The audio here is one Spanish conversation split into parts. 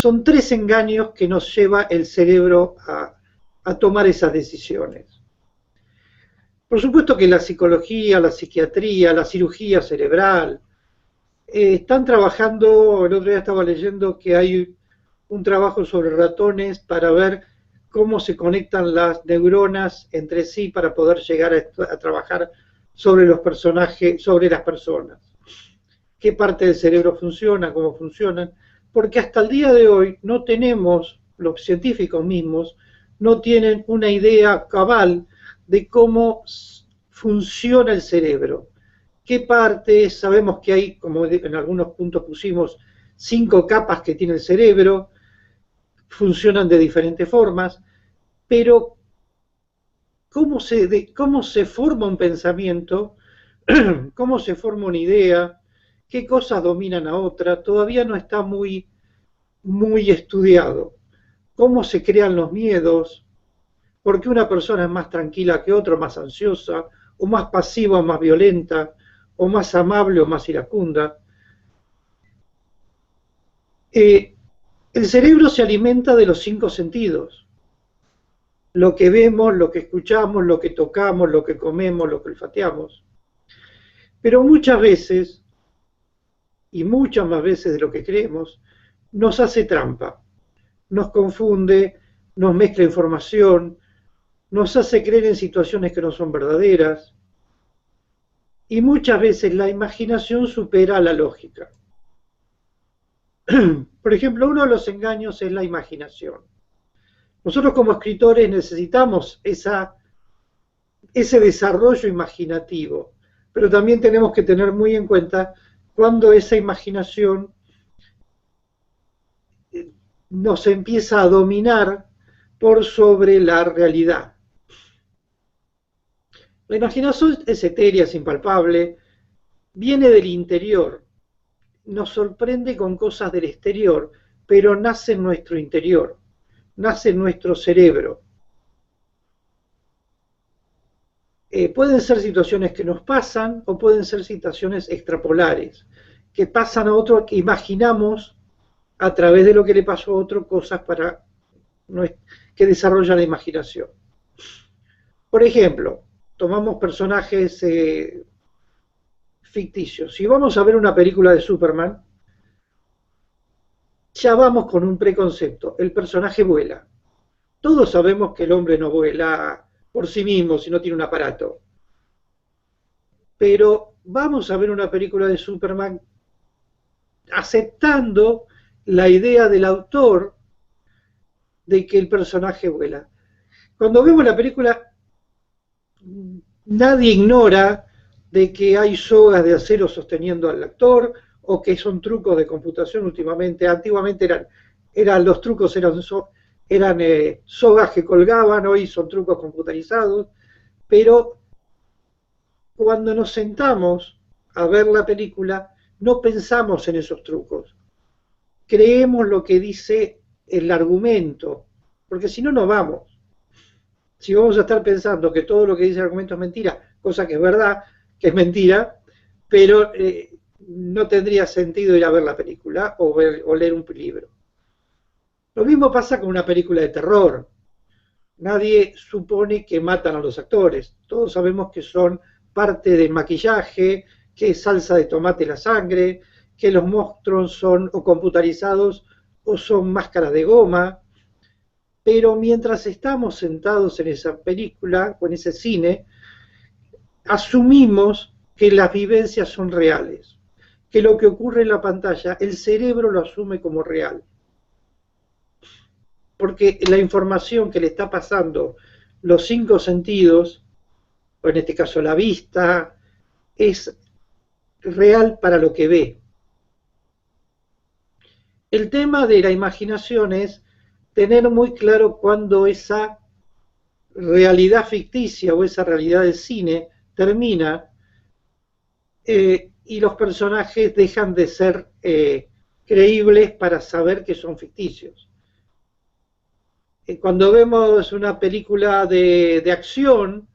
son tres engaños que nos lleva el cerebro a tomar esas decisiones. Por supuesto que la psicología, la psiquiatría, la cirugía cerebral, están trabajando. El otro día estaba leyendo que hay un trabajo sobre ratones para ver cómo se conectan las neuronas entre sí para poder llegar a trabajar sobre los personajes, sobre las personas. Qué parte del cerebro funciona, cómo funcionan, porque hasta el día de hoy no tenemos, los científicos mismos, no tienen una idea cabal de cómo funciona el cerebro. ¿Qué partes? Sabemos que hay, como en algunos puntos pusimos, 5 capas que tiene el cerebro, funcionan de diferentes formas, pero cómo se forma un pensamiento, cómo se forma una idea, qué cosas dominan a otra, todavía no está muy estudiado. Cómo se crean los miedos, por qué una persona es más tranquila que otra, más ansiosa, o más pasiva o más violenta, o más amable o más iracunda. El cerebro se alimenta de los 5 sentidos. Lo que vemos, lo que escuchamos, lo que tocamos, lo que comemos, lo que olfateamos. Pero muchas veces, y muchas más veces de lo que creemos, nos hace trampa. Nos confunde, nos mezcla información, nos hace creer en situaciones que no son verdaderas. Y muchas veces la imaginación supera a la lógica. Por ejemplo, uno de los engaños es la imaginación. Nosotros como escritores necesitamos ese desarrollo imaginativo, pero también tenemos que tener muy en cuenta cuando esa imaginación nos empieza a dominar por sobre la realidad. La imaginación es etérea, es impalpable, viene del interior, nos sorprende con cosas del exterior, pero nace en nuestro interior, nace en nuestro cerebro. Pueden ser situaciones que nos pasan o pueden ser situaciones extrapolares, que pasan a otro, que imaginamos a través de lo que le pasó a otro cosas que desarrolla la imaginación. Por ejemplo, tomamos personajes ficticios. Si vamos a ver una película de Superman, ya vamos con un preconcepto. El personaje vuela. Todos sabemos que el hombre no vuela por sí mismo si no tiene un aparato. Pero vamos a ver una película de Superman aceptando la idea del autor de que el personaje vuela. Cuando vemos la película, nadie ignora de que hay sogas de acero sosteniendo al actor o que son trucos de computación últimamente. Antiguamente los trucos eran sogas que colgaban, hoy son trucos computarizados, pero cuando nos sentamos a ver la película no pensamos en esos trucos. Creemos lo que dice el argumento, porque si no, no vamos. Si vamos a estar pensando que todo lo que dice el argumento es mentira, cosa que es verdad, que es mentira, pero no tendría sentido ir a ver la película o leer un libro. Lo mismo pasa con una película de terror. Nadie supone que matan a los actores. Todos sabemos que son parte del maquillaje, que es salsa de tomate la sangre, que los monstruos son o computarizados o son máscaras de goma. Pero mientras estamos sentados en esa película o en ese cine, asumimos que las vivencias son reales, que lo que ocurre en la pantalla, el cerebro lo asume como real. Porque la información que le está pasando los 5 sentidos, o en este caso la vista, es real para lo que ve. El tema de la imaginación es tener muy claro cuándo esa realidad ficticia o esa realidad del cine termina y los personajes dejan de ser creíbles para saber que son ficticios. Cuando vemos una película de acción,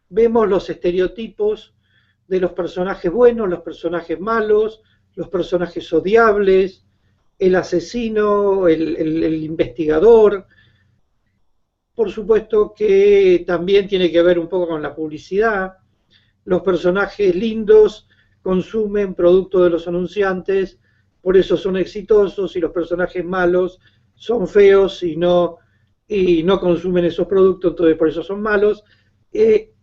vemos los estereotipos de los personajes buenos, los personajes malos, los personajes odiables, el asesino, el investigador. Por supuesto que también tiene que ver un poco con la publicidad. Los personajes lindos consumen producto de los anunciantes, por eso son exitosos, y los personajes malos son feos y no consumen esos productos, entonces por eso son malos,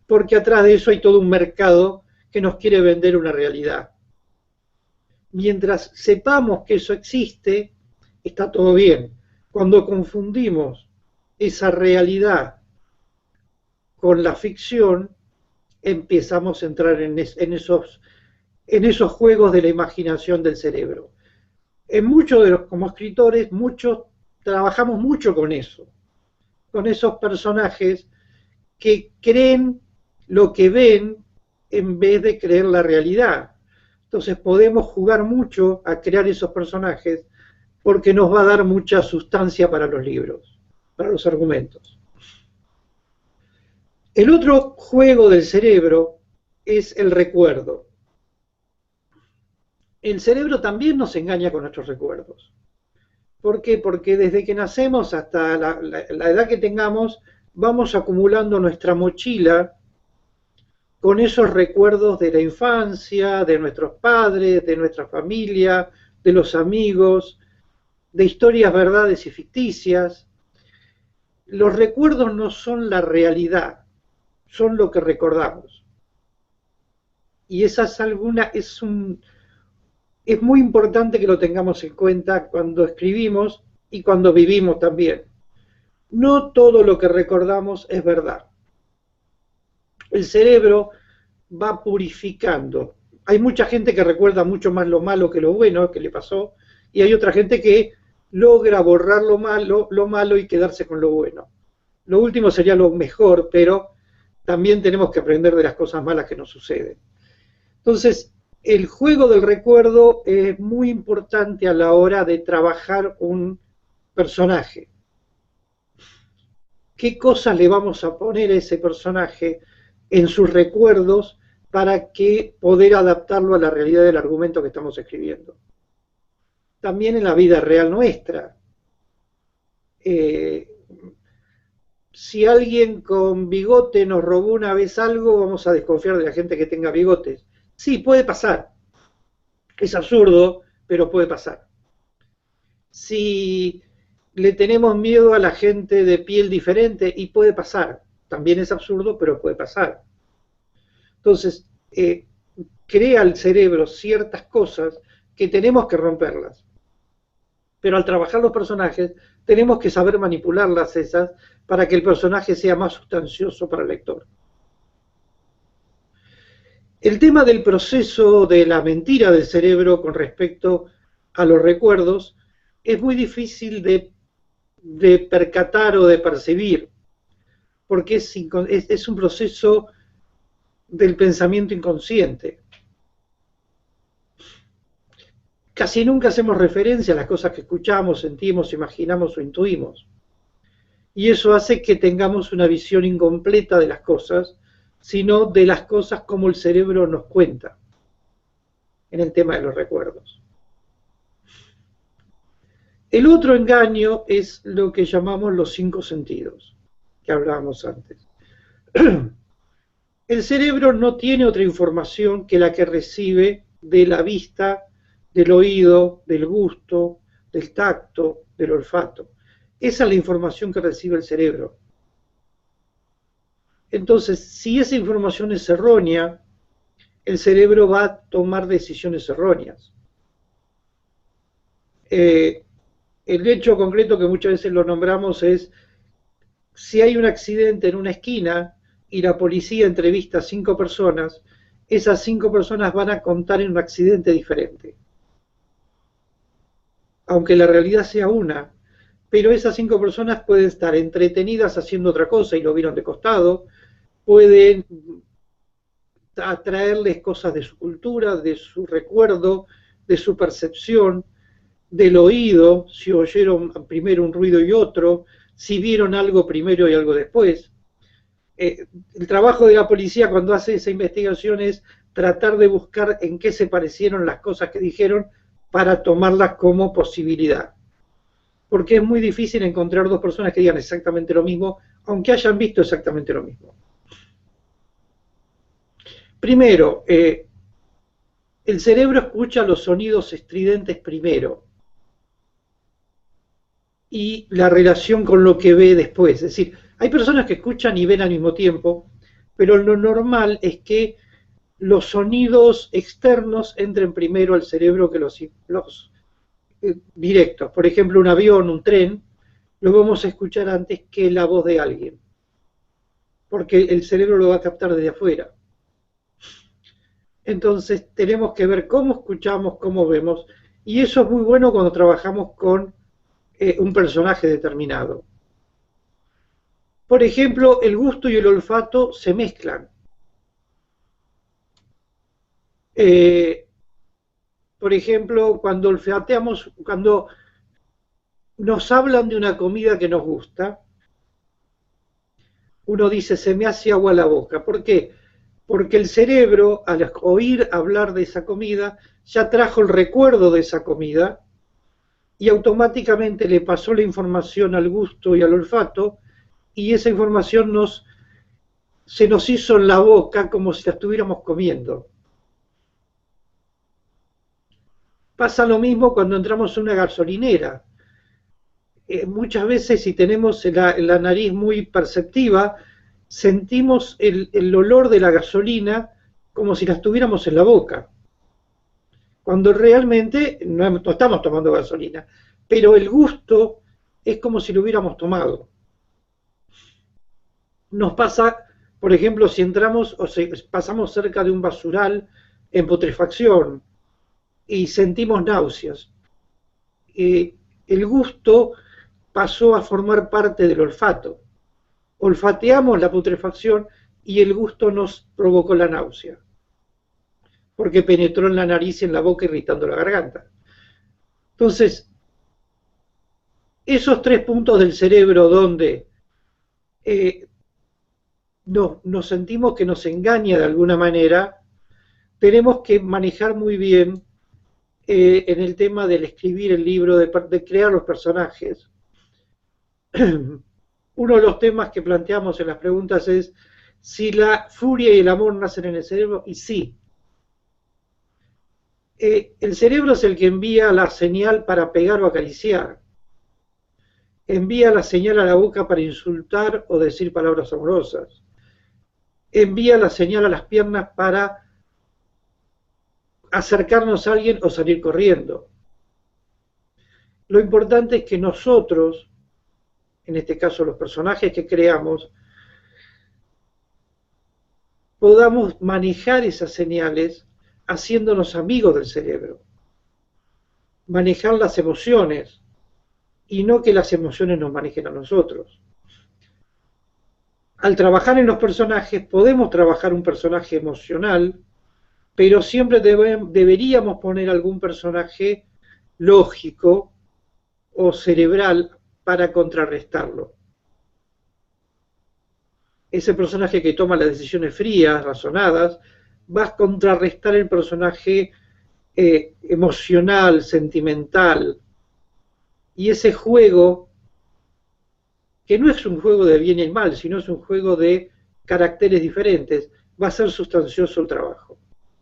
porque atrás de eso hay todo un mercado que nos quiere vender una realidad. Mientras sepamos que eso existe, está todo bien. Cuando confundimos esa realidad con la ficción, empezamos a entrar en esos juegos de la imaginación del cerebro. En muchos de los, como escritores, muchos trabajamos mucho con eso, con esos personajes que creen lo que ven en vez de creer la realidad. Entonces podemos jugar mucho a crear esos personajes porque nos va a dar mucha sustancia para los libros, para los argumentos. El otro juego del cerebro es el recuerdo. El cerebro también nos engaña con nuestros recuerdos. ¿Por qué? Porque desde que nacemos hasta la edad que tengamos, vamos acumulando nuestra mochila con esos recuerdos de la infancia, de nuestros padres, de nuestra familia, de los amigos, de historias, verdades y ficticias. Los recuerdos no son la realidad, son lo que recordamos. Y esa es muy importante que lo tengamos en cuenta cuando escribimos y cuando vivimos también. No todo lo que recordamos es verdad. El cerebro va purificando. Hay mucha gente que recuerda mucho más lo malo que lo bueno que le pasó, y hay otra gente que logra borrar lo malo y quedarse con lo bueno. Lo último sería lo mejor, pero también tenemos que aprender de las cosas malas que nos suceden. Entonces, el juego del recuerdo es muy importante a la hora de trabajar un personaje. ¿Qué cosas le vamos a poner a ese personaje en sus recuerdos para que poder adaptarlo a la realidad del argumento que estamos escribiendo? También en la vida real nuestra. Si alguien con bigote nos robó una vez algo, vamos a desconfiar de la gente que tenga bigotes. Sí, puede pasar. Es absurdo, pero puede pasar. Si le tenemos miedo a la gente de piel diferente, y puede pasar. También es absurdo, pero puede pasar. Entonces, crea el cerebro ciertas cosas que tenemos que romperlas. Pero al trabajar los personajes, tenemos que saber manipularlas esas para que el personaje sea más sustancioso para el lector. El tema del proceso de la mentira del cerebro con respecto a los recuerdos es muy difícil de percatar o de percibir, porque es un proceso del pensamiento inconsciente. Casi nunca hacemos referencia a las cosas que escuchamos, sentimos, imaginamos o intuimos. Y eso hace que tengamos una visión incompleta de las cosas, sino de las cosas como el cerebro nos cuenta en el tema de los recuerdos. El otro engaño es lo que llamamos los 5 sentidos, que hablábamos antes. El cerebro no tiene otra información que la que recibe de la vista, del oído, del gusto, del tacto, del olfato. Esa es la información que recibe el cerebro. Entonces, si esa información es errónea, el cerebro va a tomar decisiones erróneas. El hecho concreto que muchas veces lo nombramos es, si hay un accidente en una esquina y la policía entrevista a 5 personas, esas 5 personas van a contar en un accidente diferente. Aunque la realidad sea una, pero esas 5 personas pueden estar entretenidas haciendo otra cosa y lo vieron de costado, pueden atraerles cosas de su cultura, de su recuerdo, de su percepción, del oído, si oyeron primero un ruido y otro, si vieron algo primero y algo después. El trabajo de la policía cuando hace esa investigación es tratar de buscar en qué se parecieron las cosas que dijeron para tomarlas como posibilidad. Porque es muy difícil encontrar dos personas que digan exactamente lo mismo, aunque hayan visto exactamente lo mismo. Primero, el cerebro escucha los sonidos estridentes primero y la relación con lo que ve después. Es decir, hay personas que escuchan y ven al mismo tiempo, pero lo normal es que los sonidos externos entren primero al cerebro que los directos. Por ejemplo, un avión, un tren, lo vamos a escuchar antes que la voz de alguien, porque el cerebro lo va a captar desde afuera. Entonces tenemos que ver cómo escuchamos, cómo vemos, y eso es muy bueno cuando trabajamos con un personaje determinado. Por ejemplo, el gusto y el olfato se mezclan. Por ejemplo, cuando olfateamos, cuando nos hablan de una comida que nos gusta, uno dice, se me hace agua la boca. ¿Por qué? Porque el cerebro, al oír hablar de esa comida, ya trajo el recuerdo de esa comida y automáticamente le pasó la información al gusto y al olfato, y esa información se nos hizo en la boca como si la estuviéramos comiendo. Pasa lo mismo cuando entramos en una gasolinera. Muchas veces, si tenemos la nariz muy perceptiva, sentimos el olor de la gasolina como si la estuviéramos en la boca, cuando realmente no estamos tomando gasolina, pero el gusto es como si lo hubiéramos tomado. Nos pasa, por ejemplo, si entramos o pasamos cerca de un basural en putrefacción y sentimos náuseas. El gusto pasó a formar parte del olfato. Olfateamos la putrefacción y el gusto nos provocó la náusea, porque penetró en la nariz y en la boca irritando la garganta. Entonces, esos tres puntos del cerebro donde nos sentimos que nos engaña de alguna manera, tenemos que manejar muy bien en el tema del escribir el libro, de crear los personajes. Uno de los temas que planteamos en las preguntas es si la furia y el amor nacen en el cerebro, y sí. El cerebro es el que envía la señal para pegar o acariciar. Envía la señal a la boca para insultar o decir palabras amorosas. Envía la señal a las piernas para acercarnos a alguien o salir corriendo. Lo importante es que nosotros, en este caso los personajes que creamos, podamos manejar esas señales haciéndonos amigos del cerebro. Manejar las emociones y no que las emociones nos manejen a nosotros. Al trabajar en los personajes podemos trabajar un personaje emocional, pero siempre deberíamos poner algún personaje lógico o cerebral para contrarrestarlo. Ese personaje que toma las decisiones frías, razonadas, va a contrarrestar el personaje emocional, sentimental. Y ese juego, que no es un juego de bien y mal, sino es un juego de caracteres diferentes, va a ser sustancioso el trabajo.